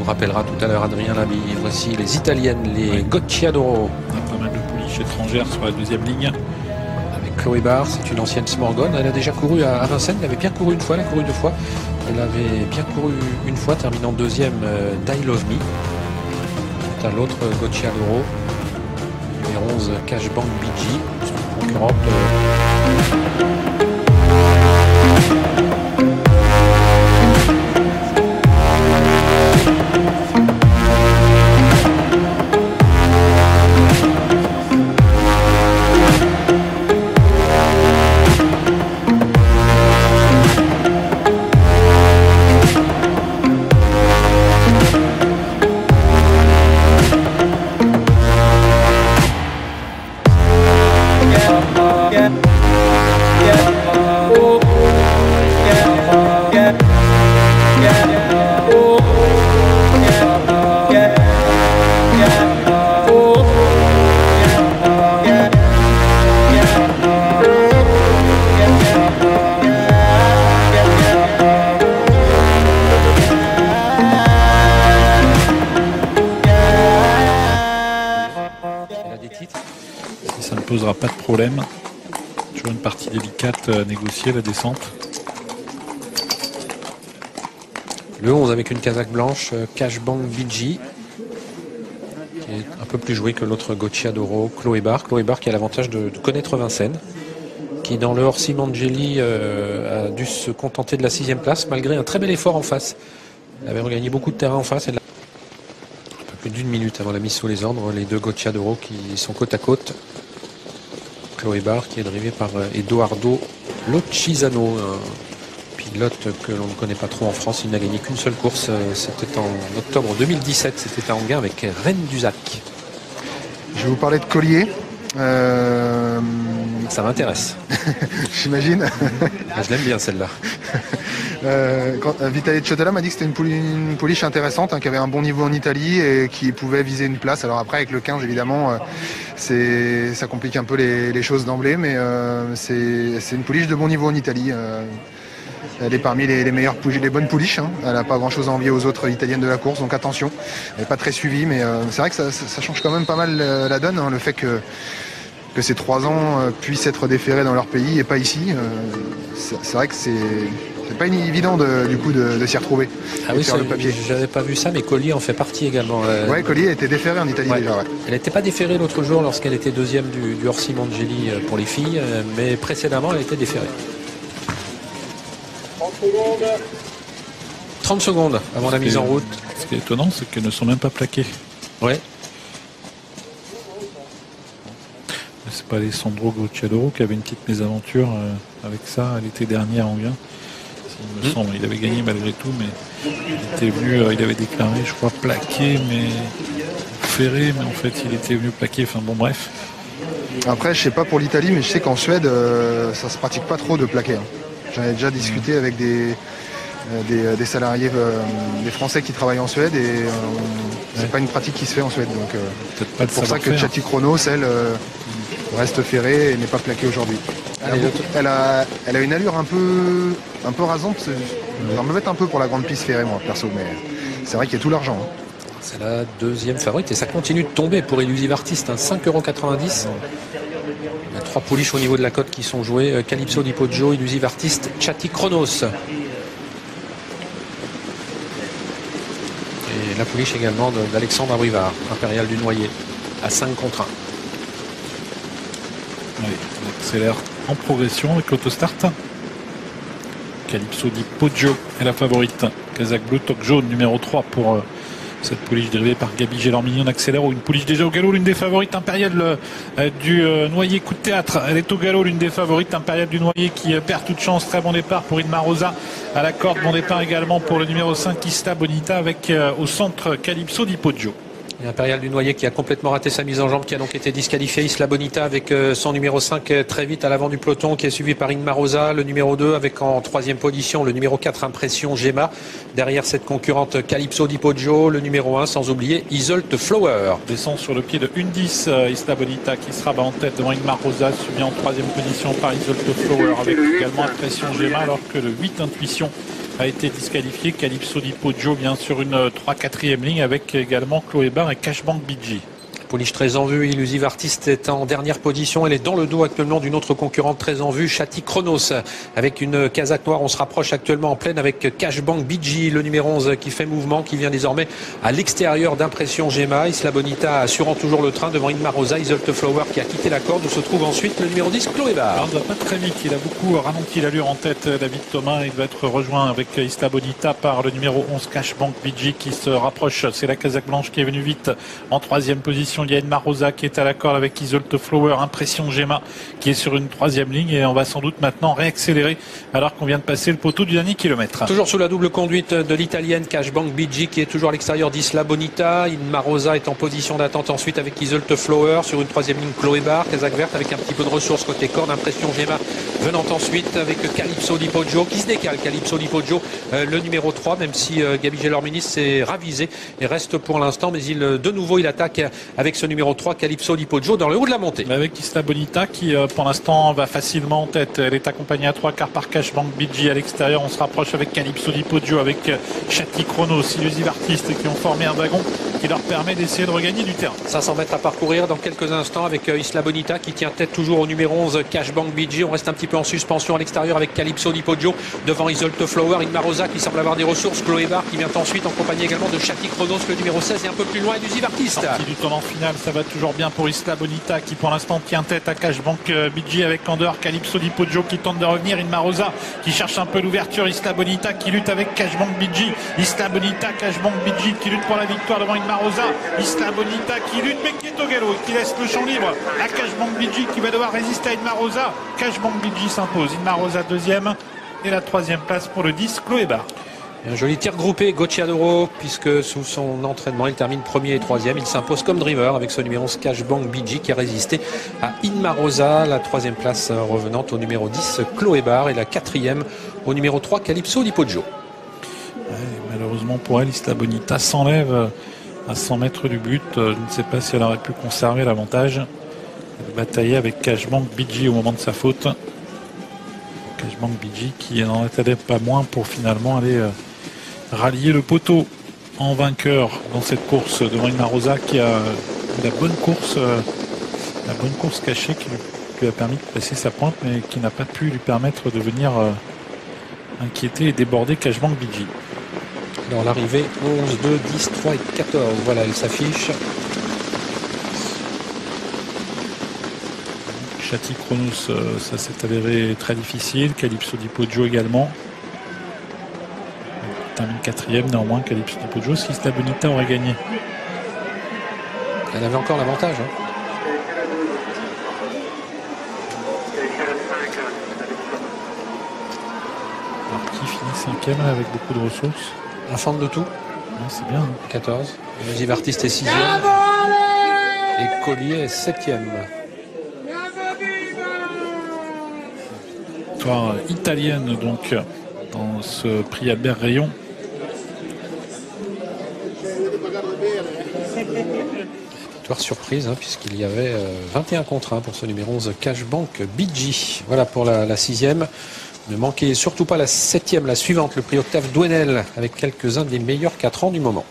Rappellera tout à l'heure Adrien Labi. Voici les Italiennes, les Gocciadoro. On a pas mal de pouliches étrangères sur la deuxième ligne. Avec Chloé Barr, c'est une ancienne Smorgon. Elle a déjà couru à Vincennes. Elle avait bien couru une fois, elle a couru deux fois. Elle avait bien couru une fois, terminant deuxième Die Love Me. Quant à l'autre Gocciadoro, numéro 11 Cash Bank BG, son concurrente. Ça ne posera pas de problème. Toujours une partie délicate à négocier, la descente. Le 11 avec une casaque blanche, Cash Bank BG, qui est un peu plus joué que l'autre Gocciadoro, Chloé Barr. Chloé Barr qui a l'avantage de connaître Vincennes, qui dans le Orsi Mangeli a dû se contenter de la 6e place, malgré un très bel effort en face. Elle avait regagné beaucoup de terrain en face. Un peu plus d'une minute avant la mise sous les ordres, les deux Gocciadoro qui sont côte à côte. Chloé Barr qui est drivé par Edoardo Lochisano, un pilote que l'on ne connaît pas trop en France. Il n'a gagné qu'une seule course, c'était en octobre 2017, c'était à Anguin avec Rennes Duzac. Je vais vous parler de collier. Ça m'intéresse. J'imagine. Je l'aime bien celle-là. Vitaly Ciotella m'a dit que c'était une pouliche intéressante, qui avait un bon niveau en Italie et qui pouvait viser une place. Alors après avec le 15 évidemment ça complique un peu les choses d'emblée, mais c'est une pouliche de bon niveau en Italie. Elle est parmi les meilleures pouliches, les bonnes pouliches. Elle n'a pas grand chose à envier aux autres italiennes de la course, donc attention. Elle n'est pas très suivie, mais c'est vrai que ça change quand même pas mal la donne, le fait que ces 3 ans puissent être déférés dans leur pays et pas ici. C'est vrai que c'est pas évident du coup de s'y retrouver. Ah oui, j'avais pas vu ça, mais Collier en fait partie également. Oui, Collier a été déférée en Italie déjà. Ouais. Elle n'était pas déférée l'autre jour lorsqu'elle était deuxième du Orsi Mangeli pour les filles, mais précédemment elle était déférée. 30 secondes avant la mise en route. Ce qui est étonnant, c'est qu'elles ne sont même pas plaquées. Ouais. C'est pas Alessandro Gocciadoro qui avait une petite mésaventure avec ça l'été dernier à Anguin. Il me semble, il avait gagné malgré tout, mais il avait déclaré, je crois, plaqué, mais ferré, mais en fait il était venu plaquer. Enfin bon, bref. Après, je sais pas pour l'Italie, mais je sais qu'en Suède, ça se pratique pas trop de plaquer. J'en ai déjà discuté avec des salariés, des Français qui travaillent en Suède, et c'est pas une pratique qui se fait en Suède. Donc c'est pour ça que Tchati Chronos, elle, reste ferrée et n'est pas plaquée aujourd'hui. Elle a une allure un peu rasante. Ça me bête un peu pour la grande piste ferrée, moi, perso, mais c'est vrai qu'il y a tout l'argent. C'est la deuxième favorite et ça continue de tomber pour Illusive Artist, 5,90 €. Il y a 3 pouliches au niveau de la cote qui sont jouées. Calypso di Poggio, Illusive Artist, Tchati Chronos. Et la pouliche également d'Alexandre Abrivard, Impérial du Noyer, à 5 contre 1. Oui, on accélère en progression avec l'autostart. Calypso di Poggio est la favorite. Kazakh Blue Tok jaune numéro 3 pour Cette pouliche drivée par Gabi Gélormini en accélère, une pouliche déjà au galop, l'une des favorites impériales du Noyer. Coup de théâtre, elle est au galop, l'une des favorites impériales du Noyer qui perd toute chance. Très bon départ pour Inma Rosa à la corde, bon départ également pour le numéro 5 Isla Bonita avec au centre Calypso Di Poggio. Impérial du Noyer qui a complètement raté sa mise en jambe, qui a donc été disqualifié. Isla Bonita avec son numéro 5 très vite à l'avant du peloton, qui est suivi par Inma Rosa, le numéro 2 avec en troisième position le numéro 4 Impression Gemma. Derrière cette concurrente Calypso Di Poggio, le numéro 1 sans oublier Isolt Flower. Descend sur le pied de 1-10 Isla Bonita qui sera en tête devant Inma Rosa, suivi en troisième position par Isolt Flower avec également Impression Gemma, alors que le 8 Intuition a été disqualifié. Calypso Di Poggio vient sur une 3-4e ligne avec également Chloé Barr et Cashbank BG. Pouliche très en vue, Illusive Artiste est en dernière position. Elle est dans le dos actuellement d'une autre concurrente très en vue, Chati Chronos. Avec une casaque noire, on se rapproche actuellement en pleine avec Cashbank BG, le numéro 11 qui fait mouvement, qui vient désormais à l'extérieur d'Impression Gemma. Isla Bonita assurant toujours le train devant Inma Rosa, Isolt Flower qui a quitté la corde, où se trouve ensuite le numéro 10, Chloé Barr. Alors, il ne va pas très vite, il a beaucoup ralenti l'allure en tête, David Thomas. Il va être rejoint avec Isla Bonita par le numéro 11, Cashbank BG qui se rapproche. C'est la casaque blanche qui est venue vite en troisième position. Il y a Inma Rosa qui est à la corde avec Isolt Flower, Impression Gemma qui est sur une troisième ligne, et on va sans doute maintenant réaccélérer alors qu'on vient de passer le poteau du dernier kilomètre. Toujours sous la double conduite de l'italienne Cashbank BG qui est toujours à l'extérieur d'Isla Bonita. Inma Rosa est en position d'attente ensuite avec Isolt Flower, sur une troisième ligne Chloé Barr, casaque verte avec un petit peu de ressources côté corde. Impression Gemma venant ensuite avec Calypso Di Poggio qui se décale. Calypso Di Poggio, le numéro 3, même si Gabi Gélormini s'est ravisé et reste pour l'instant, mais de nouveau il attaque avec ce numéro 3 Calypso Di Poggio dans le haut de la montée. Avec Isla Bonita qui pour l'instant va facilement en tête. Elle est accompagnée à 3 quarts par Cashbank BG à l'extérieur. On se rapproche avec Calypso Di Poggio, avec Chati Chronos, Illusive Artiste qui ont formé un wagon qui leur permet d'essayer de regagner du terrain. 500 mètres à parcourir dans quelques instants avec Isla Bonita qui tient tête toujours au numéro 11 Cashbank BG. On reste un petit peu en suspension à l'extérieur avec Calypso Di Poggio devant Isolt Flower, Inma Rosa qui semble avoir des ressources, Chloé Barr qui vient ensuite en compagnie également de Chati Chronos, le numéro 16, et un peu plus loin Illusive Artiste. Sortie du tournant final, ça va toujours bien pour Isla Bonita qui pour l'instant tient tête à Cashbank BG avec en dehors Calypso Di Poggio qui tente de revenir, Inma Rosa qui cherche un peu l'ouverture, Isla Bonita qui lutte avec Cashbank BG, Isla Bonita, Cashbank BG qui lutte pour la victoire devant Inma Rosa, Isla Bonita qui lutte mais qui est au galop et qui laisse le champ libre à Cashbank BG qui va devoir résister à Inma Rosa. Cashbank BG s'impose, Inma Rosa deuxième et la troisième place pour le 10 Chloé Barr. Un joli tir groupé, Gocciadoro, puisque sous son entraînement, il termine premier et troisième. Il s'impose comme driver avec ce numéro 11 Cashbank BG qui a résisté à Inma Rosa. La troisième place revenante au numéro 10 Chloé Barr et la quatrième au numéro 3 Calypso Di Poggio. Ouais, malheureusement pour elle, Isla Bonita s'enlève à 100 mètres du but. Je ne sais pas si elle aurait pu conserver l'avantage. Elle bataillait avec Cashbank BG au moment de sa faute. Cashbank BG qui n'en attendait pas moins pour finalement aller rallier le poteau en vainqueur dans cette course devant Inma Rosa qui a la bonne course cachée qui lui a permis de passer sa pointe, mais qui n'a pas pu lui permettre de venir inquiéter et déborder Cashbank BG. Dans l'arrivée 11, 2, 10, 3 et 14, voilà, elle s'affiche. Chati Chronos, ça s'est avéré très difficile. Calypso Di Poggio également. Elle termine quatrième, néanmoins Calypso Di Poggio, si Isla Bonita aurait gagné. Elle avait encore l'avantage. Hein. Alors qui finit cinquième là, avec beaucoup de ressources? La fente de tout. C'est bien. Hein. 14. Illusive Artiste est sixième. Et Collier est septième. Victoire italienne donc dans ce prix Albert Rayon. Victoire surprise, hein, puisqu'il y avait 21 contre 1 pour ce numéro 11 Cashbank BG. Voilà pour la sixième. Ne manquez surtout pas la septième, la suivante, le prix Octave Douenel, avec quelques-uns des meilleurs 4 ans du moment.